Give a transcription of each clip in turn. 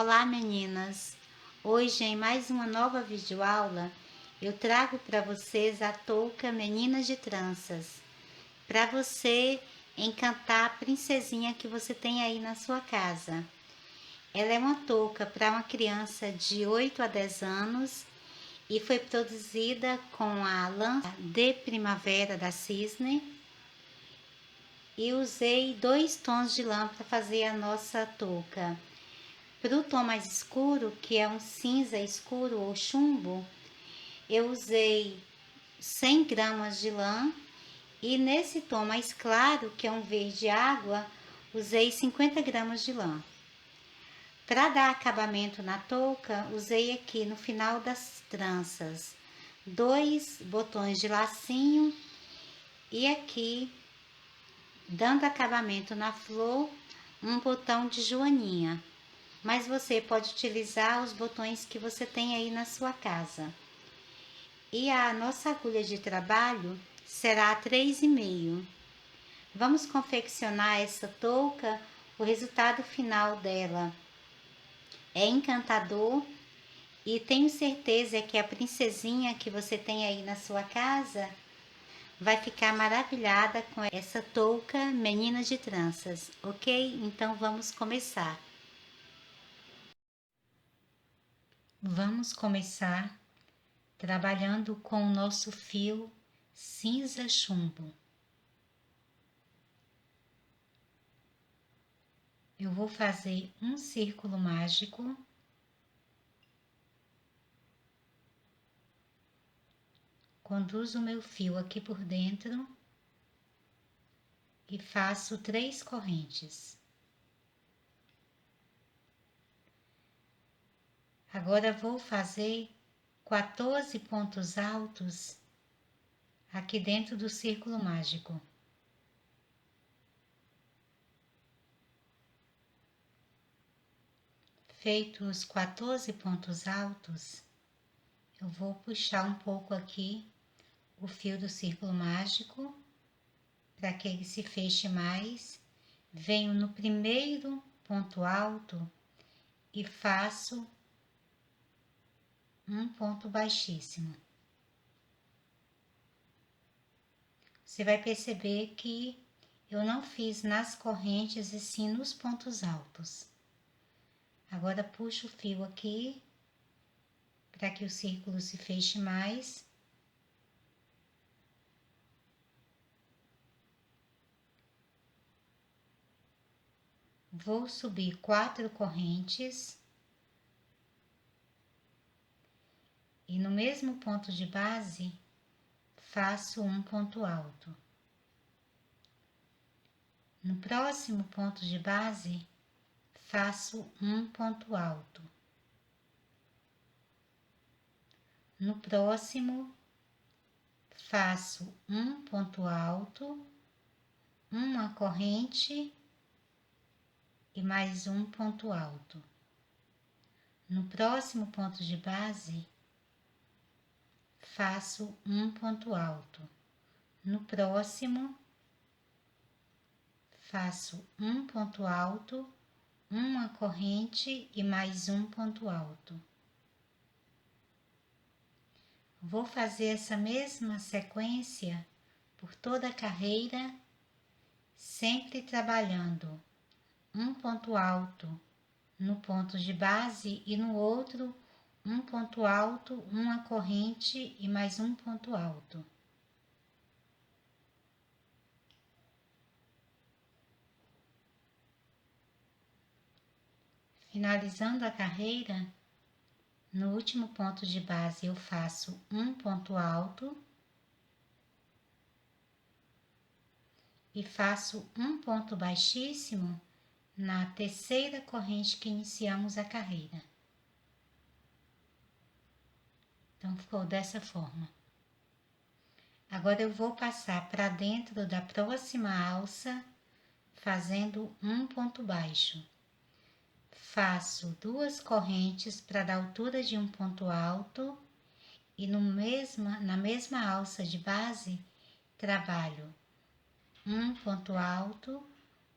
Olá meninas! Hoje em mais uma nova videoaula eu trago para vocês a touca Meninas de Tranças, para você encantar a princesinha que você tem aí na sua casa. Ela é uma touca para uma criança de 8 a 10 anos e foi produzida com a lã de primavera da Cisne e usei 2 tons de lã para fazer a nossa touca. Para o tom mais escuro, que é um cinza escuro ou chumbo, eu usei 100 gramas de lã e nesse tom mais claro, que é um verde água, usei 50 gramas de lã. Para dar acabamento na touca, usei aqui no final das tranças 2 botões de lacinho e aqui, dando acabamento na flor, um botão de joaninha. Mas você pode utilizar os botões que você tem aí na sua casa. E a nossa agulha de trabalho será 3,5. Vamos confeccionar essa touca. O resultado final dela é encantador e tenho certeza que a princesinha que você tem aí na sua casa vai ficar maravilhada com essa touca Meninas de Tranças, ok? Então vamos começar. Vamos começar trabalhando com o nosso fio cinza chumbo. Eu vou fazer um círculo mágico. Conduzo o meu fio aqui por dentro e faço 3 correntes. Agora vou fazer 14 pontos altos aqui dentro do círculo mágico. Feitos os 14 pontos altos, eu vou puxar um pouco aqui o fio do círculo mágico para que ele se feche mais. Venho no primeiro ponto alto e faço um ponto baixíssimo. Você vai perceber que eu não fiz nas correntes e sim nos pontos altos. Agora puxo o fio aqui para que o círculo se feche mais. Vou subir 4 correntes e no mesmo ponto de base faço um ponto alto. No próximo ponto de base faço um ponto alto. No próximo faço um ponto alto, uma corrente e mais um ponto alto. No próximo ponto de base faço um ponto alto. No próximo faço um ponto alto, uma corrente e mais um ponto alto. Vou fazer essa mesma sequência por toda a carreira, sempre trabalhando um ponto alto no ponto de base e no outro um ponto alto, uma corrente e mais um ponto alto. Finalizando a carreira, no último ponto de base eu faço um ponto alto e faço um ponto baixíssimo na terceira corrente que iniciamos a carreira. Então ficou dessa forma. Agora eu vou passar para dentro da próxima alça, fazendo um ponto baixo. Faço 2 correntes para dar altura de um ponto alto e na mesma alça de base trabalho um ponto alto,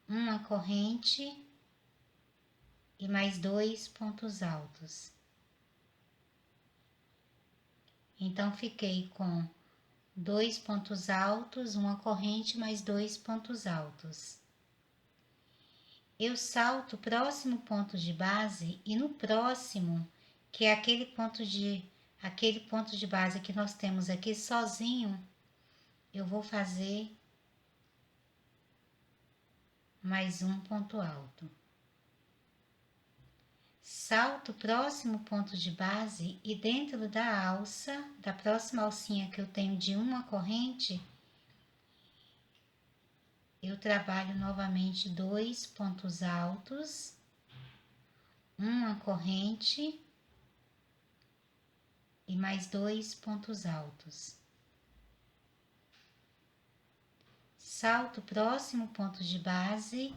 uma corrente e mais 2 pontos altos. Então, fiquei com 2 pontos altos, uma corrente mais 2 pontos altos. Eu salto o próximo ponto de base e no próximo, que é aquele ponto de base que nós temos aqui sozinho, eu vou fazer mais um ponto alto. Salto o próximo ponto de base e dentro da alça, da próxima alcinha que eu tenho de uma corrente, eu trabalho novamente 2 pontos altos, uma corrente e mais 2 pontos altos. Salto o próximo ponto de base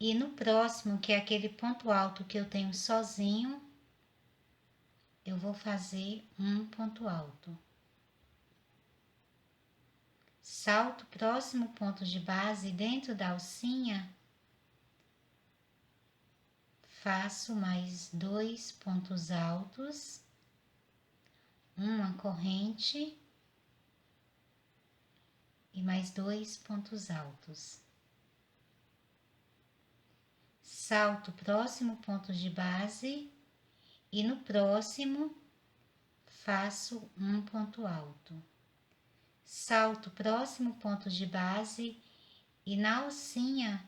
e no próximo, que é aquele ponto alto que eu tenho sozinho, eu vou fazer um ponto alto. Salto o próximo ponto de base dentro da alcinha, faço mais 2 pontos altos, uma corrente e mais 2 pontos altos. Salto o próximo ponto de base e no próximo faço um ponto alto. Salto o próximo ponto de base e na alcinha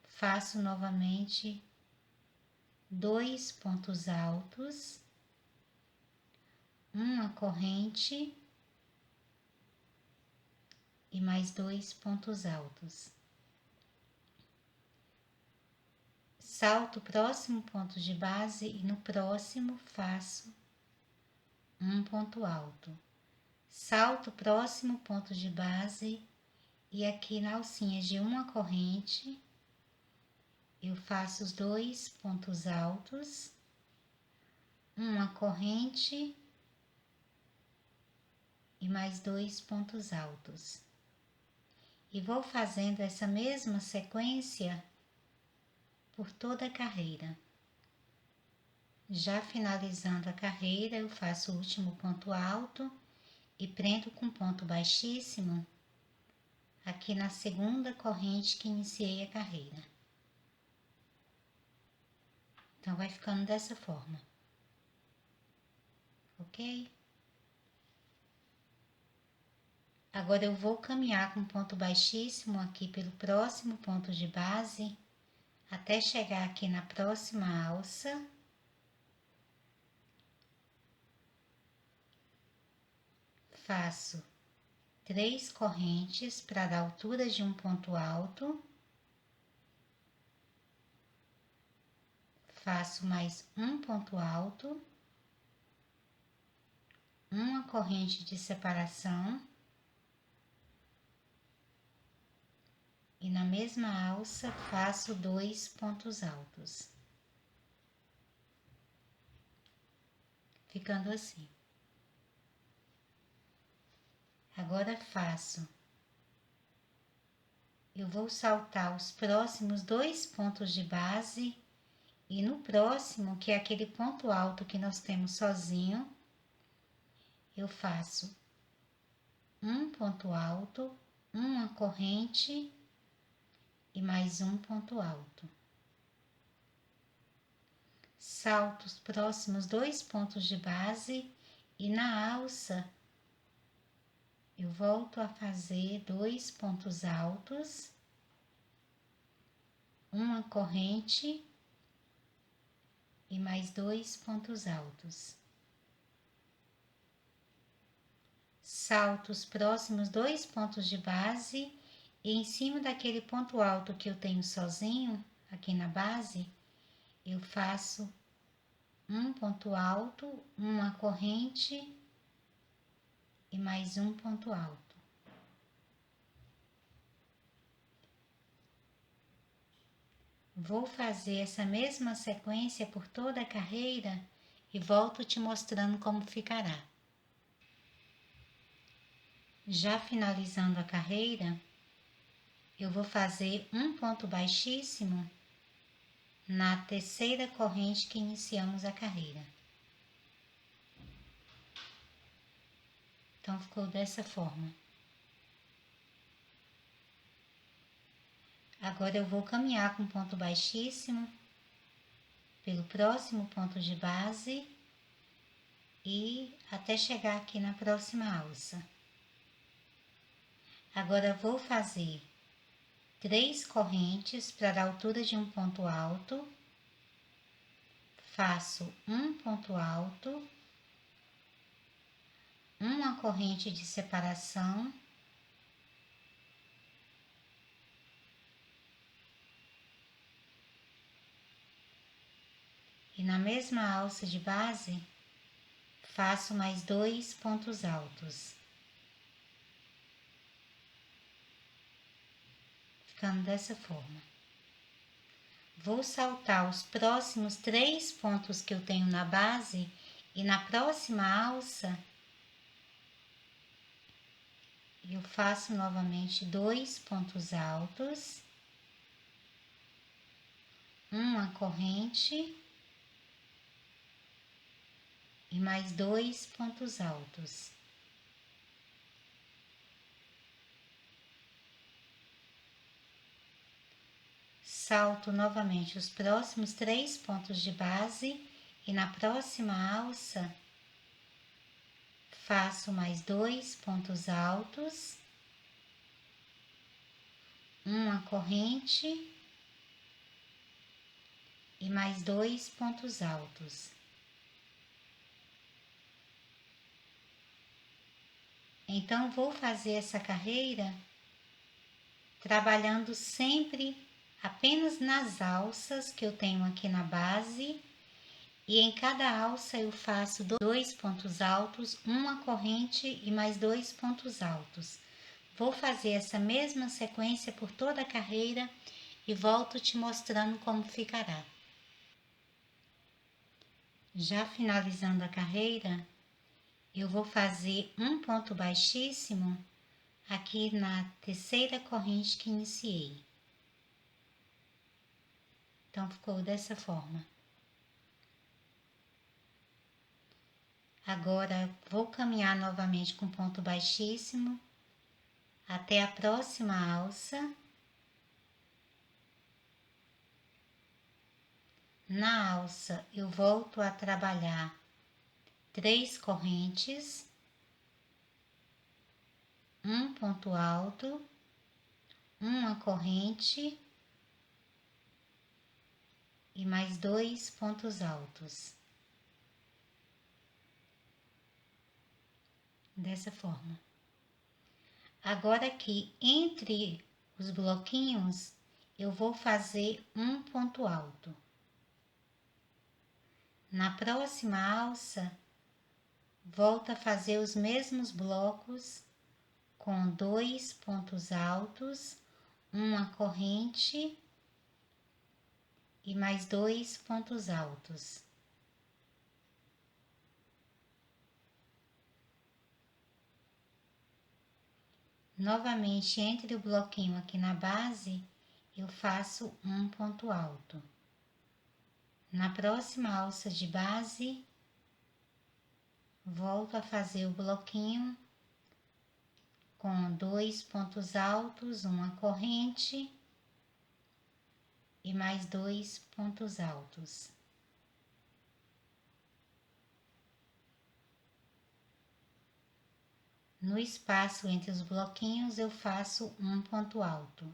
faço novamente 2 pontos altos, uma corrente e mais 2 pontos altos. Salto o próximo ponto de base e no próximo faço um ponto alto. Salto o próximo ponto de base e aqui na alcinha de uma corrente eu faço os 2 pontos altos, uma corrente e mais 2 pontos altos. E vou fazendo essa mesma sequência por toda a carreira. Já finalizando a carreira, eu faço o último ponto alto e prendo com ponto baixíssimo aqui na segunda corrente que iniciei a carreira. Então, vai ficando dessa forma, ok? Agora, eu vou caminhar com ponto baixíssimo aqui pelo próximo ponto de base, até chegar aqui na próxima alça. Faço 3 correntes para dar altura de um ponto alto. Faço mais um ponto alto, uma corrente de separação e na mesma alça faço 2 pontos altos, ficando assim. Agora eu vou saltar os próximos 2 pontos de base e no próximo, que é aquele ponto alto que nós temos sozinho, eu faço um ponto alto, uma corrente e mais um ponto alto. Salto os próximos 2 pontos de base e na alça eu volto a fazer 2 pontos altos, uma corrente e mais 2 pontos altos. Salto os próximos 2 pontos de base e em cima daquele ponto alto que eu tenho sozinho, aqui na base, eu faço um ponto alto, uma corrente e mais um ponto alto. Vou fazer essa mesma sequência por toda a carreira e volto te mostrando como ficará. Já finalizando a carreira, eu vou fazer um ponto baixíssimo na terceira corrente que iniciamos a carreira. Então, ficou dessa forma. Agora, eu vou caminhar com ponto baixíssimo pelo próximo ponto de base e até chegar aqui na próxima alça. Agora, vou fazer 3 correntes para a altura de um ponto alto. Faço um ponto alto, uma corrente de separação, e na mesma alça de base faço mais 2 pontos altos, ficando dessa forma. Vou saltar os próximos 3 pontos que eu tenho na base e na próxima alça eu faço novamente 2 pontos altos, uma corrente e mais 2 pontos altos. Salto novamente os próximos 3 pontos de base e na próxima alça faço mais 2 pontos altos, uma corrente e mais 2 pontos altos. Então, vou fazer essa carreira trabalhando sempre apenas nas alças que eu tenho aqui na base, e em cada alça eu faço 2 pontos altos, uma corrente e mais 2 pontos altos. Vou fazer essa mesma sequência por toda a carreira e volto te mostrando como ficará. Já finalizando a carreira, eu vou fazer um ponto baixíssimo aqui na terceira corrente que iniciei. Então, ficou dessa forma. Agora, vou caminhar novamente com ponto baixíssimo até a próxima alça. Na alça, eu volto a trabalhar 3 correntes, um ponto alto, uma corrente e mais 2 pontos altos. Dessa forma. Agora aqui, entre os bloquinhos, eu vou fazer um ponto alto. Na próxima alça, volto a fazer os mesmos blocos com 2 pontos altos, uma corrente e mais 2 pontos altos. Novamente, entre o bloquinho aqui na base, eu faço um ponto alto. Na próxima alça de base, volto a fazer o bloquinho com 2 pontos altos, uma corrente e mais 2 pontos altos. No espaço entre os bloquinhos, eu faço um ponto alto.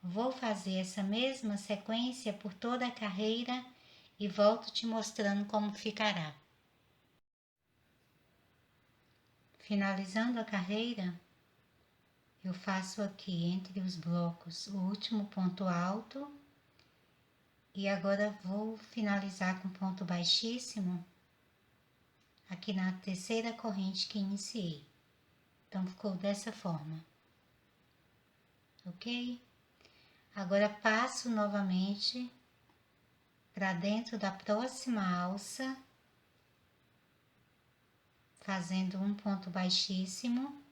Vou fazer essa mesma sequência por toda a carreira e volto te mostrando como ficará. Finalizando a carreira, eu faço aqui entre os blocos o último ponto alto e agora vou finalizar com ponto baixíssimo aqui na terceira corrente que iniciei. Então, ficou dessa forma, ok? Agora, passo novamente para dentro da próxima alça, fazendo um ponto baixíssimo,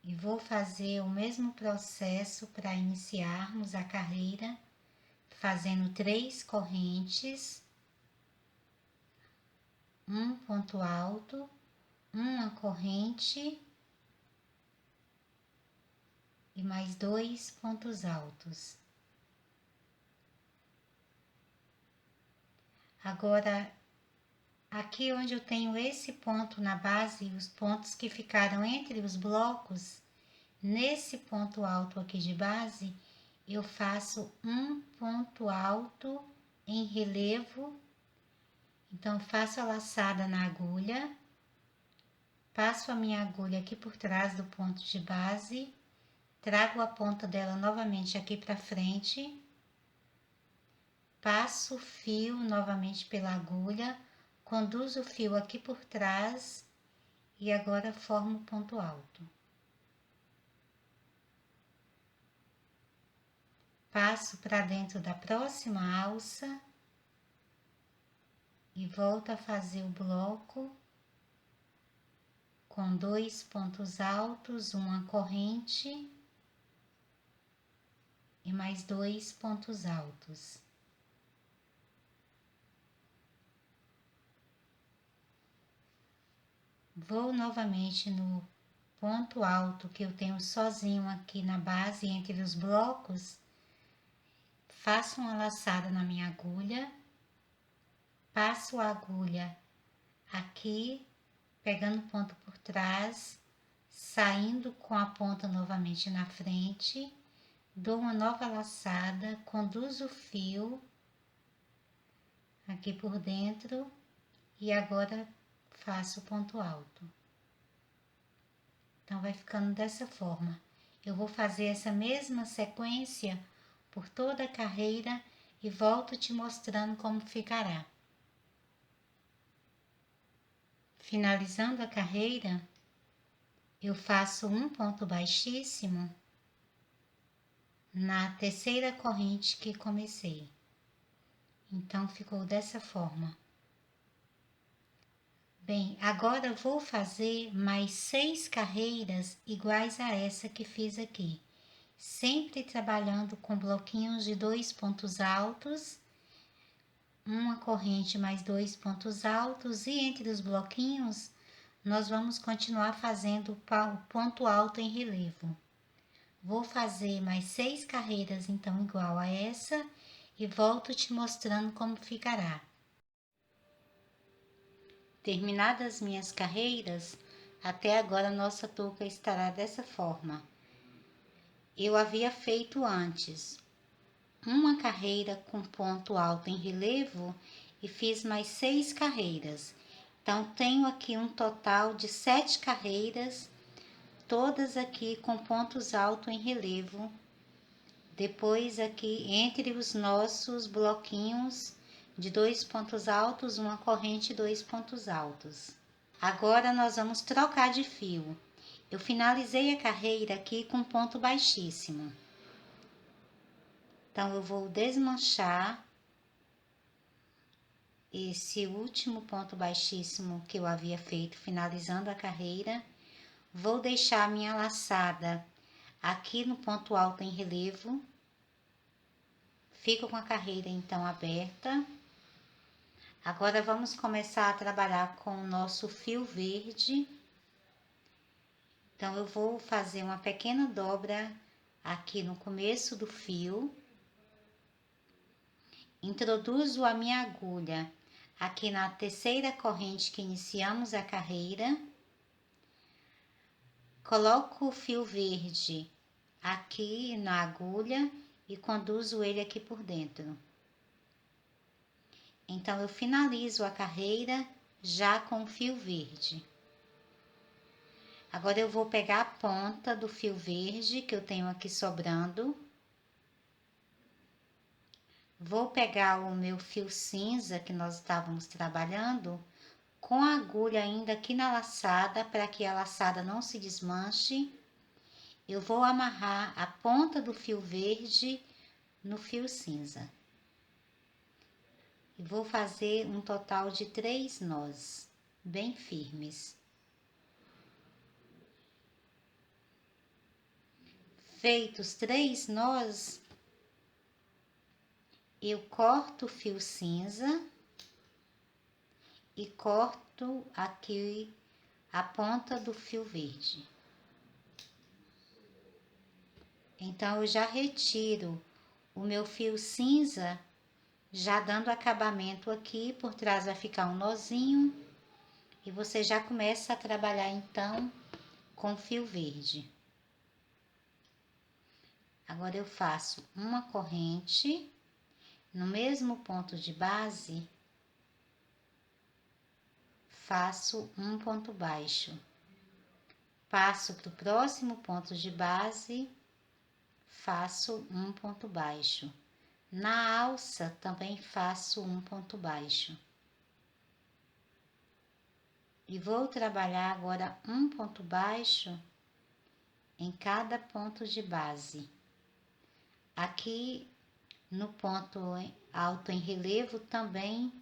E vou fazer o mesmo processo para iniciarmos a carreira, fazendo 3 correntes, um ponto alto, uma corrente e mais 2 pontos altos. Agora, aqui onde eu tenho esse ponto na base, os pontos que ficaram entre os blocos, nesse ponto alto aqui de base, eu faço um ponto alto em relevo. Então, faço a laçada na agulha, passo a minha agulha aqui por trás do ponto de base, trago a ponta dela novamente aqui para frente, passo o fio novamente pela agulha, conduzo o fio aqui por trás e agora formo o ponto alto. Passo para dentro da próxima alça e volto a fazer o bloco com 2 pontos altos, uma corrente e mais 2 pontos altos. Vou novamente no ponto alto que eu tenho sozinho aqui na base entre os blocos, faço uma laçada na minha agulha, passo a agulha aqui, pegando o ponto por trás, saindo com a ponta novamente na frente, dou uma nova laçada, conduzo o fio aqui por dentro e agora faço o ponto alto. Então, vai ficando dessa forma. Eu vou fazer essa mesma sequência por toda a carreira e volto te mostrando como ficará. Finalizando a carreira, eu faço um ponto baixíssimo na terceira corrente que comecei. Então, ficou dessa forma. Bem, agora vou fazer mais 6 carreiras iguais a essa que fiz aqui. Sempre trabalhando com bloquinhos de 2 pontos altos, uma corrente mais 2 pontos altos, e entre os bloquinhos nós vamos continuar fazendo o ponto alto em relevo. Vou fazer mais 6 carreiras então igual a essa e volto te mostrando como ficará. Terminadas minhas carreiras, até agora nossa touca estará dessa forma. Eu havia feito antes uma carreira com ponto alto em relevo e fiz mais 6 carreiras. Então, tenho aqui um total de 7 carreiras, todas aqui com pontos altos em relevo. Depois aqui, entre os nossos bloquinhos de 2 pontos altos, uma corrente e 2 pontos altos. Agora, nós vamos trocar de fio. Eu finalizei a carreira aqui com ponto baixíssimo. Então, eu vou desmanchar esse último ponto baixíssimo que eu havia feito, finalizando a carreira. Vou deixar a minha laçada aqui no ponto alto em relevo. Fico com a carreira, então, aberta. Agora, vamos começar a trabalhar com o nosso fio verde. Então, eu vou fazer uma pequena dobra aqui no começo do fio. Introduzo a minha agulha aqui na terceira corrente que iniciamos a carreira. Coloco o fio verde aqui na agulha e conduzo ele aqui por dentro. Então, eu finalizo a carreira já com o fio verde. Agora, eu vou pegar a ponta do fio verde que eu tenho aqui sobrando. Vou pegar o meu fio cinza que nós estávamos trabalhando, com a agulha ainda aqui na laçada, para que a laçada não se desmanche. Eu vou amarrar a ponta do fio verde no fio cinza. E vou fazer um total de 3 nós, bem firmes. Feitos 3 nós, eu corto o fio cinza e corto aqui a ponta do fio verde. Então, eu já retiro o meu fio cinza, já dando acabamento aqui, por trás vai ficar um nozinho, e você já começa a trabalhar então com fio verde. Agora eu faço uma corrente no mesmo ponto de base, faço um ponto baixo, passo para o próximo ponto de base, faço um ponto baixo. Na alça também faço um ponto baixo. E vou trabalhar agora um ponto baixo em cada ponto de base. Aqui no ponto alto em relevo também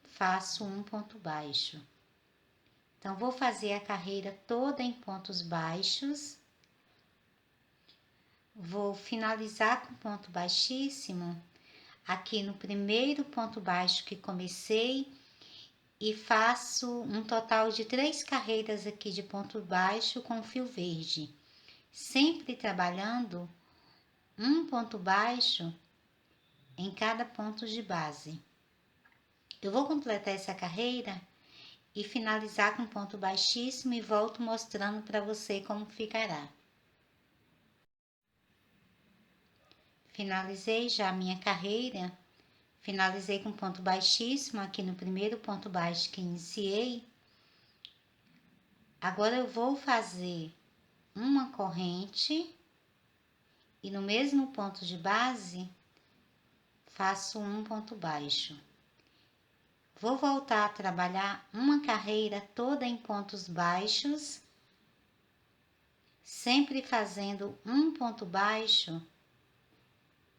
faço um ponto baixo. Então, vou fazer a carreira toda em pontos baixos. Vou finalizar com ponto baixíssimo aqui no primeiro ponto baixo que comecei e faço um total de 3 carreiras aqui de ponto baixo com fio verde, sempre trabalhando um ponto baixo em cada ponto de base. Eu vou completar essa carreira e finalizar com ponto baixíssimo e volto mostrando para você como ficará. Finalizei já a minha carreira, finalizei com ponto baixíssimo aqui no primeiro ponto baixo que iniciei. Agora eu vou fazer uma corrente e no mesmo ponto de base faço um ponto baixo. Vou voltar a trabalhar uma carreira toda em pontos baixos, sempre fazendo um ponto baixo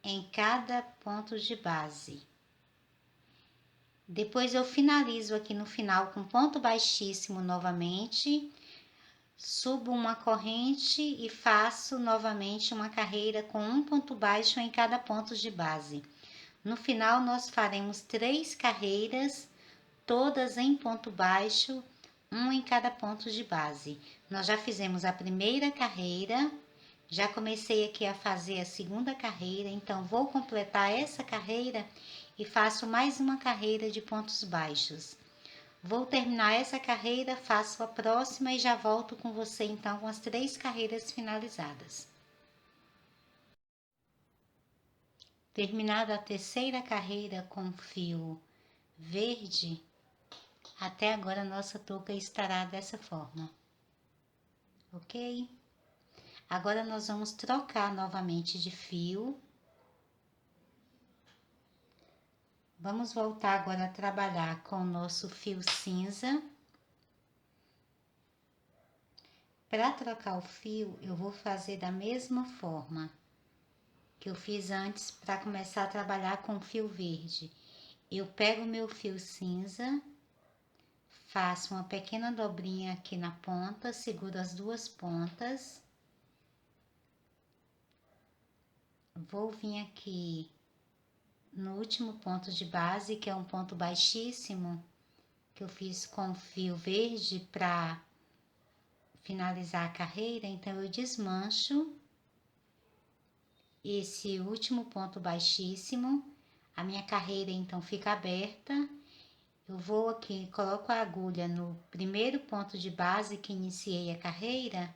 em cada ponto de base. Depois eu finalizo aqui no final com ponto baixíssimo novamente, subo uma corrente e faço novamente uma carreira com um ponto baixo em cada ponto de base. No final, nós faremos 3 carreiras, todas em ponto baixo, um em cada ponto de base. Nós já fizemos a primeira carreira, já comecei aqui a fazer a segunda carreira, então vou completar essa carreira e faço mais uma carreira de pontos baixos. Vou terminar essa carreira, faço a próxima e já volto com você então com as 3 carreiras finalizadas. Terminada a terceira carreira com fio verde, até agora nossa touca estará dessa forma, ok? Agora nós vamos trocar novamente de fio. Vamos voltar agora a trabalhar com o nosso fio cinza. Para trocar o fio, eu vou fazer da mesma forma que eu fiz antes para começar a trabalhar com o fio verde. Eu pego o meu fio cinza, faço uma pequena dobrinha aqui na ponta, seguro as 2 pontas. Vou vir aqui no último ponto de base, que é um ponto baixíssimo, que eu fiz com fio verde para finalizar a carreira. Então, eu desmancho esse último ponto baixíssimo, a minha carreira então fica aberta. Eu vou aqui, coloco a agulha no primeiro ponto de base que iniciei a carreira.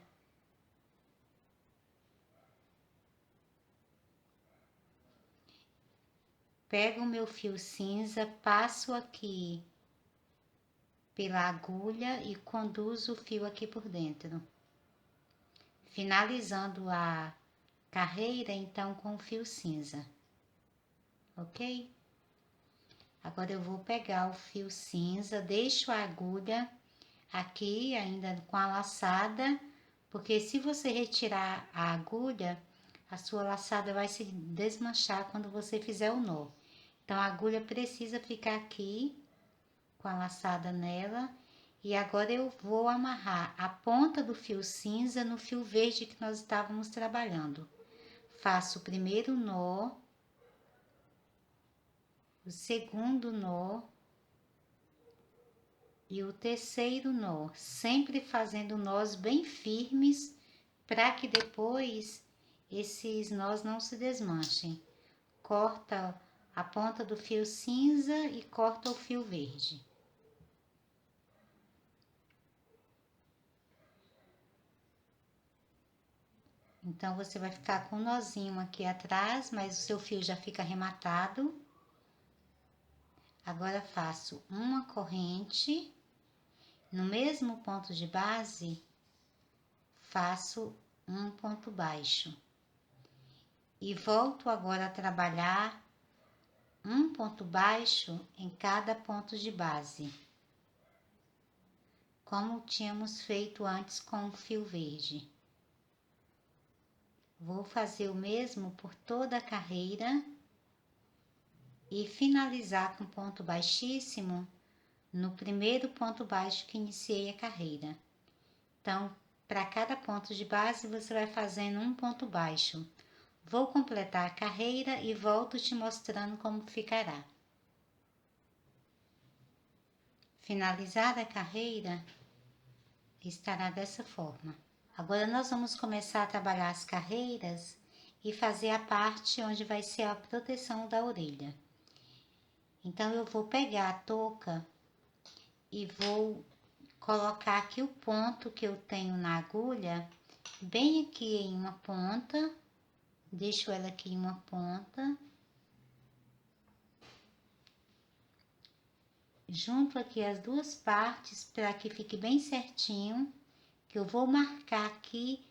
Pego o meu fio cinza, passo aqui pela agulha e conduzo o fio aqui por dentro. Finalizando a carreira, então, com o fio cinza, ok? Agora, eu vou pegar o fio cinza, deixo a agulha aqui ainda com a laçada, porque se você retirar a agulha, a sua laçada vai se desmanchar quando você fizer o nó. Então, a agulha precisa ficar aqui com a laçada nela. E agora eu vou amarrar a ponta do fio cinza no fio verde que nós estávamos trabalhando. faço o primeiro nó, o segundo nó e o terceiro nó, sempre fazendo nós bem firmes, para que depois esses nós não se desmanchem. Corta a ponta do fio cinza e corta o fio verde. Então, você vai ficar com um nozinho aqui atrás, mas o seu fio já fica arrematado. Agora, faço uma corrente, no mesmo ponto de base, faço um ponto baixo. E volto agora a trabalhar um ponto baixo em cada ponto de base, como tínhamos feito antes com o fio verde. Vou fazer o mesmo por toda a carreira e finalizar com ponto baixíssimo no primeiro ponto baixo que iniciei a carreira. Então, para cada ponto de base, você vai fazendo um ponto baixo. Vou completar a carreira e volto te mostrando como ficará. Finalizada a carreira, estará dessa forma. Agora, nós vamos começar a trabalhar as carreiras e fazer a parte onde vai ser a proteção da orelha. Então, eu vou pegar a touca e vou colocar aqui o ponto que eu tenho na agulha, bem aqui em uma ponta, deixo ela aqui em uma ponta, junto aqui as duas partes para que fique bem certinho, que eu vou marcar aqui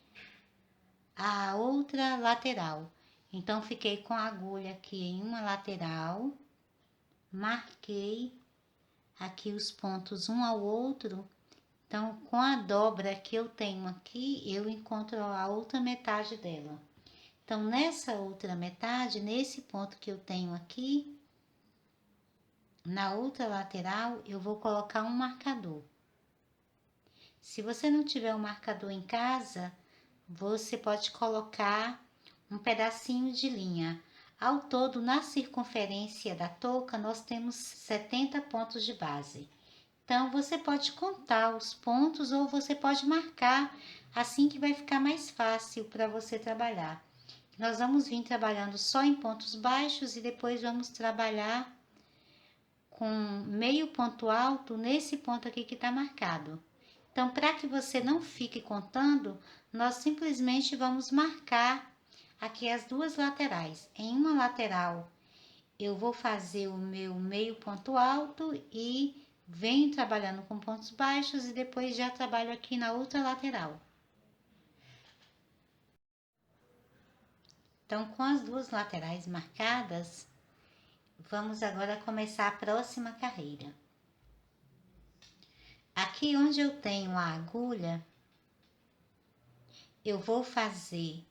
a outra lateral. Então, fiquei com a agulha aqui em uma lateral, marquei aqui os pontos um ao outro. Então, com a dobra que eu tenho aqui, eu encontro a outra metade dela. Então, nessa outra metade, nesse ponto que eu tenho aqui, na outra lateral, eu vou colocar um marcador. Se você não tiver um marcador em casa, você pode colocar um pedacinho de linha. Ao todo, na circunferência da touca, nós temos 70 pontos de base. Então, você pode contar os pontos ou você pode marcar, assim que vai ficar mais fácil para você trabalhar. Nós vamos vir trabalhando só em pontos baixos e depois vamos trabalhar com meio ponto alto nesse ponto aqui que está marcado. Então, para que você não fique contando, nós simplesmente vamos marcar aqui as duas laterais. Em uma lateral, eu vou fazer o meu meio ponto alto e venho trabalhando com pontos baixos e depois já trabalho aqui na outra lateral. Então, com as duas laterais marcadas, vamos agora começar a próxima carreira. Aqui onde eu tenho a agulha, eu vou fazer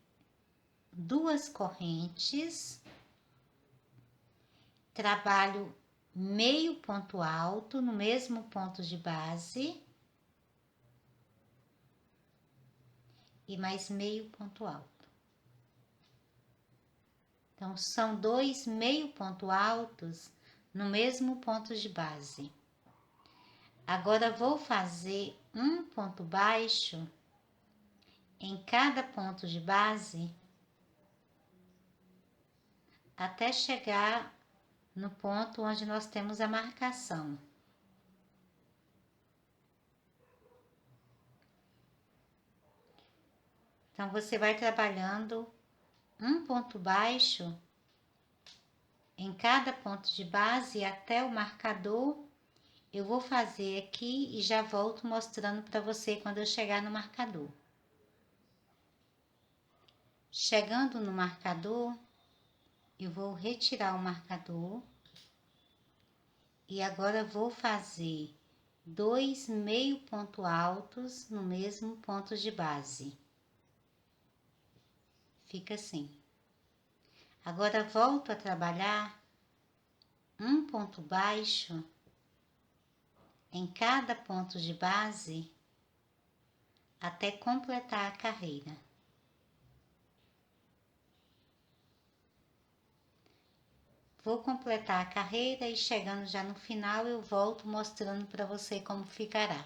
duas correntes, trabalho meio ponto alto no mesmo ponto de base e mais meio ponto alto. Então, são dois meio ponto altos no mesmo ponto de base. Agora, vou fazer um ponto baixo em cada ponto de base até chegar no ponto onde nós temos a marcação. Então, você vai trabalhando um ponto baixo em cada ponto de base até o marcador. Eu vou fazer aqui e já volto mostrando para você quando eu chegar no marcador. Chegando no marcador, eu vou retirar o marcador e agora vou fazer dois meio ponto altos no mesmo ponto de base. Fica assim. Agora, volto a trabalhar um ponto baixo em cada ponto de base até completar a carreira. Vou completar a carreira e chegando já no final eu volto mostrando para você como ficará.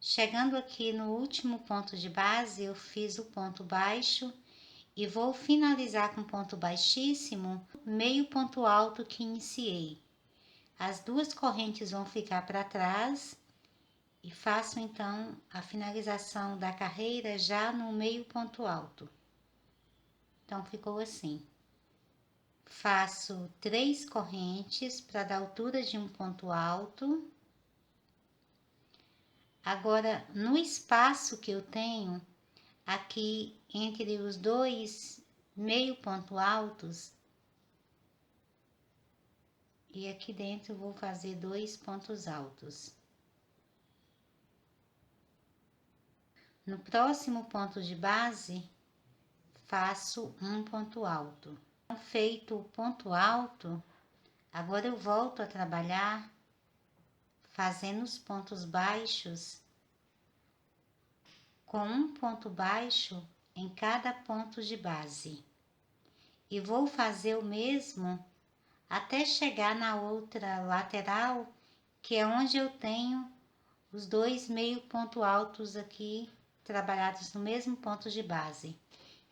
Chegando aqui no último ponto de base, eu fiz o ponto baixo e vou finalizar com ponto baixíssimo, meio ponto alto que iniciei. As duas correntes vão ficar para trás e faço então a finalização da carreira já no meio ponto alto. Então ficou assim. Faço 3 correntes para dar altura de um ponto alto. Agora, no espaço que eu tenho aqui entre os dois meio ponto altos, e aqui dentro eu vou fazer 2 pontos altos. No próximo ponto de base, faço um ponto alto. Feito o ponto alto, agora eu volto a trabalhar fazendo os pontos baixos com um ponto baixo em cada ponto de base. E vou fazer o mesmo até chegar na outra lateral, que é onde eu tenho os dois meio ponto altos aqui trabalhados no mesmo ponto de base.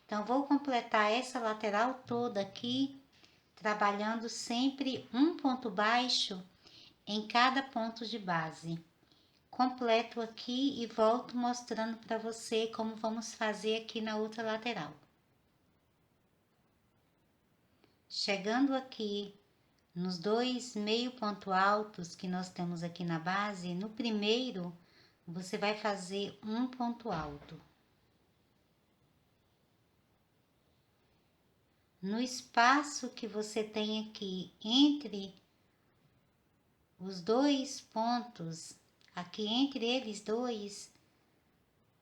Então, vou completar essa lateral toda aqui, trabalhando sempre um ponto baixo em cada ponto de base. Completo aqui e volto mostrando para você como vamos fazer aqui na outra lateral. Chegando aqui nos dois meio ponto altos que nós temos aqui na base, no primeiro você vai fazer um ponto alto. No espaço que você tem aqui entre os dois pontos, aqui entre eles dois,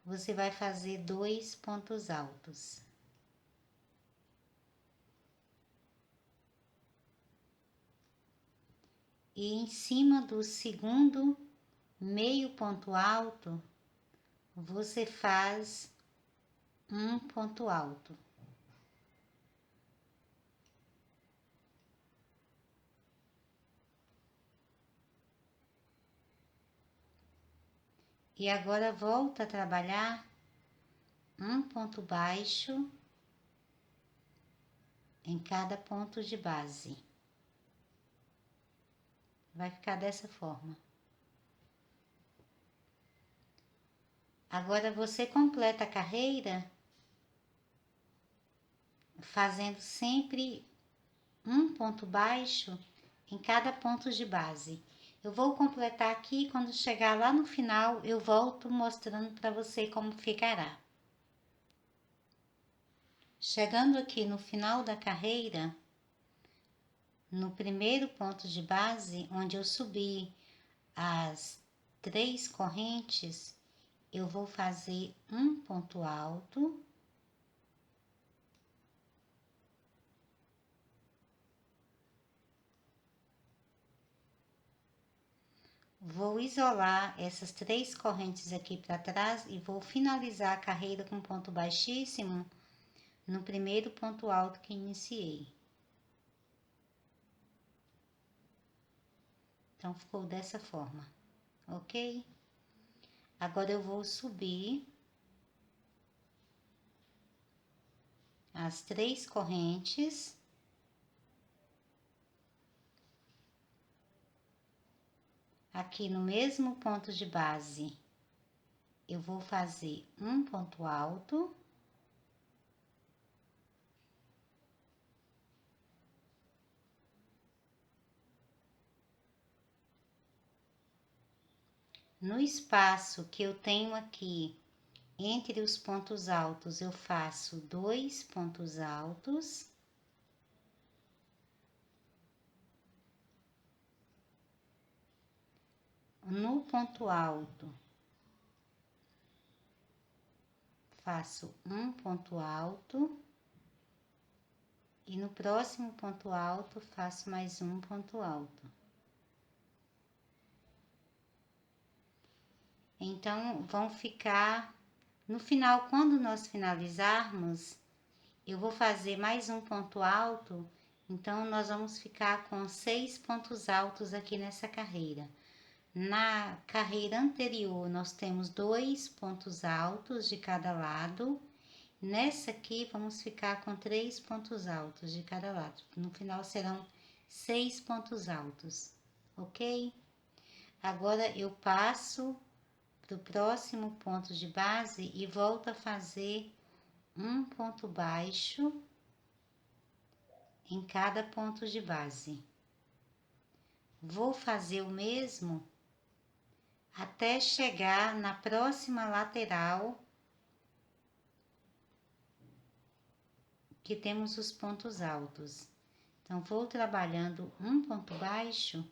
você vai fazer 2 pontos altos. E em cima do segundo meio ponto alto, você faz um ponto alto. E agora volta a trabalhar um ponto baixo em cada ponto de base. Vai ficar dessa forma. Agora você completa a carreira fazendo sempre um ponto baixo em cada ponto de base. Eu vou completar aqui, quando chegar lá no final, eu volto mostrando para você como ficará. Chegando aqui no final da carreira, no primeiro ponto de base, onde eu subi as 3 correntes, eu vou fazer um ponto alto. Vou isolar essas 3 correntes aqui para trás e vou finalizar a carreira com ponto baixíssimo no primeiro ponto alto que iniciei. Então, ficou dessa forma, ok? Agora eu vou subir as 3 correntes. Aqui no mesmo ponto de base, eu vou fazer um ponto alto. No espaço que eu tenho aqui entre os pontos altos, eu faço 2 pontos altos. No ponto alto, faço um ponto alto. E no próximo ponto alto, faço mais um ponto alto. Então, vão ficar, no final, quando nós finalizarmos, eu vou fazer mais um ponto alto, então nós vamos ficar com 6 pontos altos aqui nessa carreira. Na carreira anterior, nós temos 2 pontos altos de cada lado. Nessa aqui, vamos ficar com 3 pontos altos de cada lado. No final, serão 6 pontos altos, ok? Agora, eu passo para o próximo ponto de base e volto a fazer um ponto baixo em cada ponto de base. Vou fazer o mesmo até chegar na próxima lateral que temos os pontos altos. Então, vou trabalhando um ponto baixo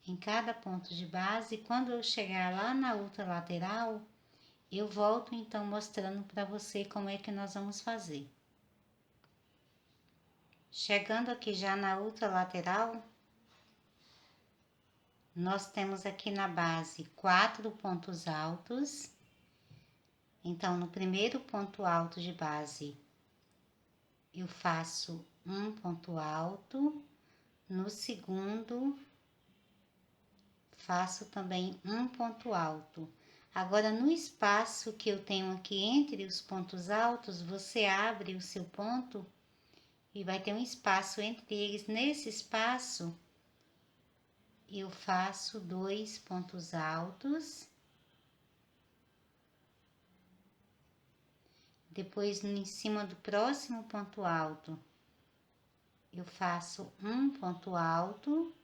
em cada ponto de base. E quando eu chegar lá na outra lateral, eu volto então mostrando para você como é que nós vamos fazer. Chegando aqui já na outra lateral, nós temos aqui na base 4 pontos altos. Então, no primeiro ponto alto de base, eu faço um ponto alto. No segundo, faço também um ponto alto. Agora, no espaço que eu tenho aqui entre os pontos altos, você abre o seu ponto e vai ter um espaço entre eles. Nesse espaço, eu faço 2 pontos altos. Depois, em cima do próximo ponto alto, eu faço um ponto alto.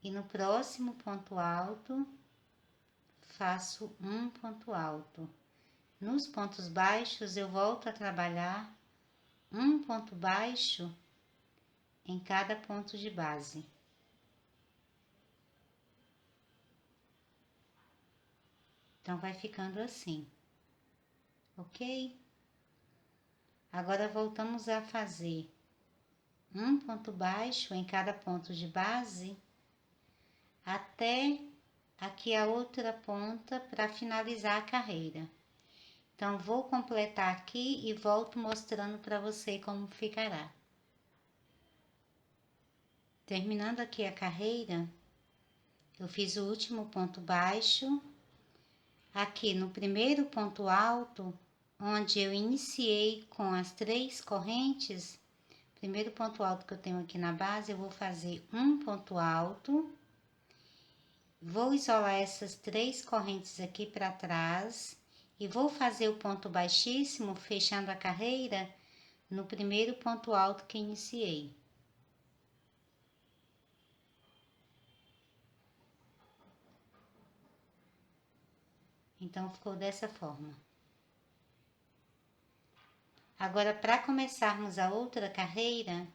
E no próximo ponto alto, faço um ponto alto. Nos pontos baixos, eu volto a trabalhar um ponto baixo em cada ponto de base. Então, vai ficando assim, ok? Agora, voltamos a fazer um ponto baixo em cada ponto de base, até aqui a outra ponta para finalizar a carreira. Então, vou completar aqui e volto mostrando para você como ficará. Terminando aqui a carreira, eu fiz o último ponto baixo. Aqui no primeiro ponto alto, onde eu iniciei com as 3 correntes, primeiro ponto alto que eu tenho aqui na base, eu vou fazer um ponto alto. Vou isolar essas 3 correntes aqui para trás e vou fazer o ponto baixíssimo, fechando a carreira, no primeiro ponto alto que iniciei. Então, ficou dessa forma. Agora, para começarmos a outra carreira,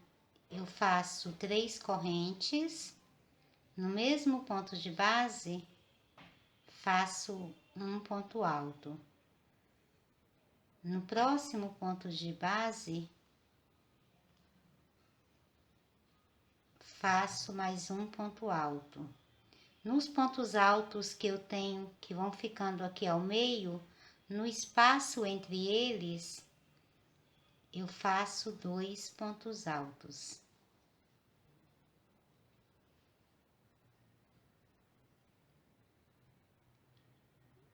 eu faço 3 correntes. No mesmo ponto de base, faço um ponto alto. No próximo ponto de base, faço mais um ponto alto. Nos pontos altos que eu tenho, que vão ficando aqui ao meio, no espaço entre eles, eu faço 2 pontos altos.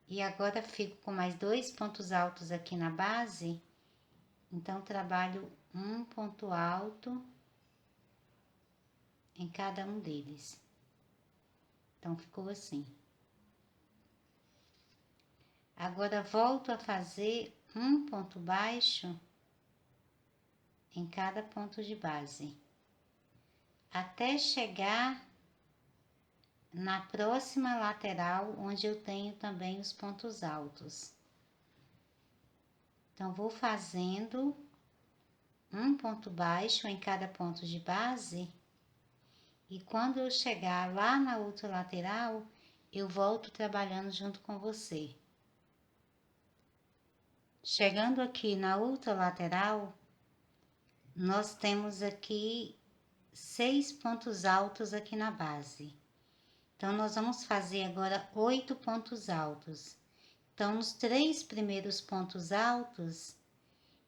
E agora fico com mais 2 pontos altos aqui na base, então trabalho um ponto alto em cada um deles. Então, ficou assim. Agora, volto a fazer um ponto baixo em cada ponto de base, até chegar na próxima lateral, onde eu tenho também os pontos altos. Então, vou fazendo um ponto baixo em cada ponto de base, e quando eu chegar lá na outra lateral, eu volto trabalhando junto com você. Chegando aqui na outra lateral, nós temos aqui 6 pontos altos aqui na base. Então, nós vamos fazer agora 8 pontos altos. Então, nos 3 primeiros pontos altos,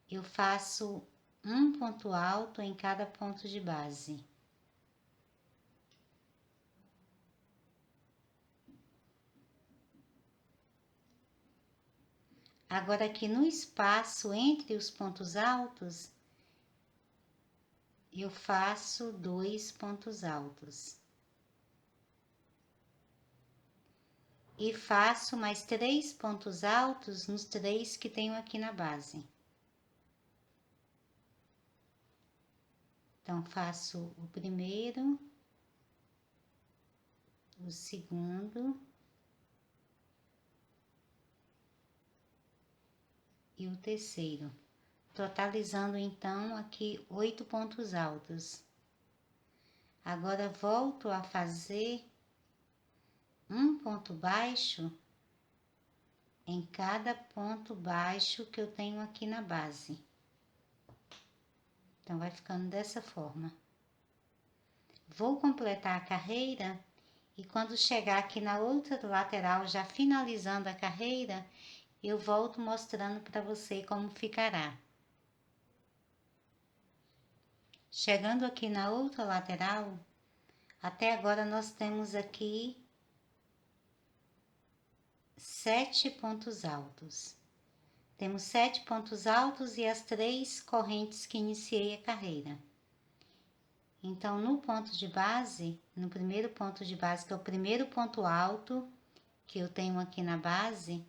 eu faço um ponto alto em cada ponto de base. Agora aqui no espaço entre os pontos altos, eu faço 2 pontos altos. E faço mais 3 pontos altos nos 3 que tenho aqui na base. Então, faço o primeiro, o segundo e o terceiro, totalizando então aqui 8 pontos altos. Agora, volto a fazer um ponto baixo em cada ponto baixo que eu tenho aqui na base. Então, vai ficando dessa forma. Vou completar a carreira e quando chegar aqui na outra lateral, já finalizando a carreira, eu volto mostrando para você como ficará. Chegando aqui na outra lateral, até agora nós temos aqui 7 pontos altos. Temos 7 pontos altos e as 3 correntes que iniciei a carreira. Então, no ponto de base, no primeiro ponto de base, que é o primeiro ponto alto que eu tenho aqui na base,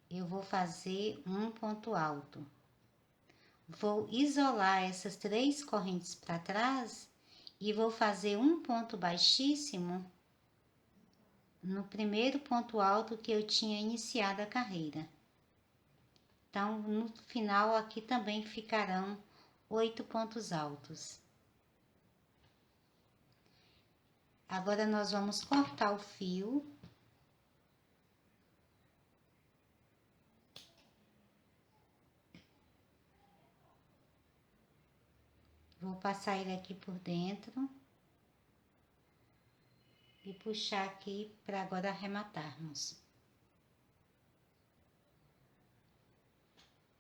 eu vou fazer um ponto alto. Vou isolar essas 3 correntes para trás e vou fazer um ponto baixíssimo no primeiro ponto alto que eu tinha iniciado a carreira. Então, no final aqui também ficarão 8 pontos altos. Agora, nós vamos cortar o fio. Vou passar ele aqui por dentro. E puxar aqui para agora arrematarmos.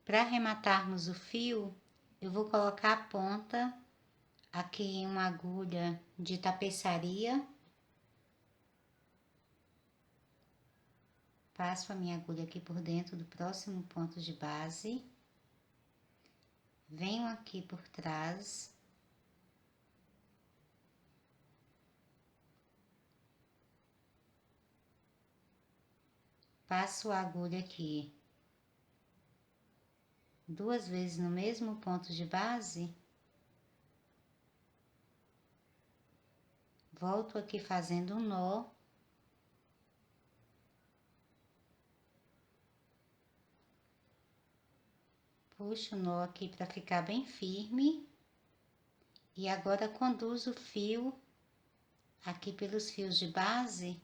Para arrematarmos o fio, eu vou colocar a ponta aqui em uma agulha de tapeçaria. Passo a minha agulha aqui por dentro do próximo ponto de base. Venho aqui por trás. Passo a agulha aqui 2 vezes no mesmo ponto de base. Volto aqui fazendo um nó. Puxo o nó aqui para ficar bem firme. E agora conduzo o fio aqui pelos fios de base.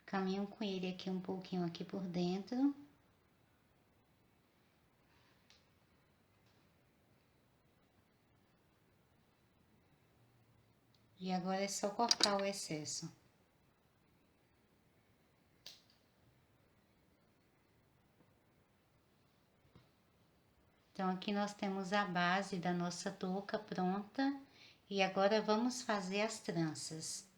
Caminho com ele aqui um pouquinho aqui por dentro. E agora é só cortar o excesso. Então, aqui nós temos a base da nossa touca pronta. E agora vamos fazer as tranças.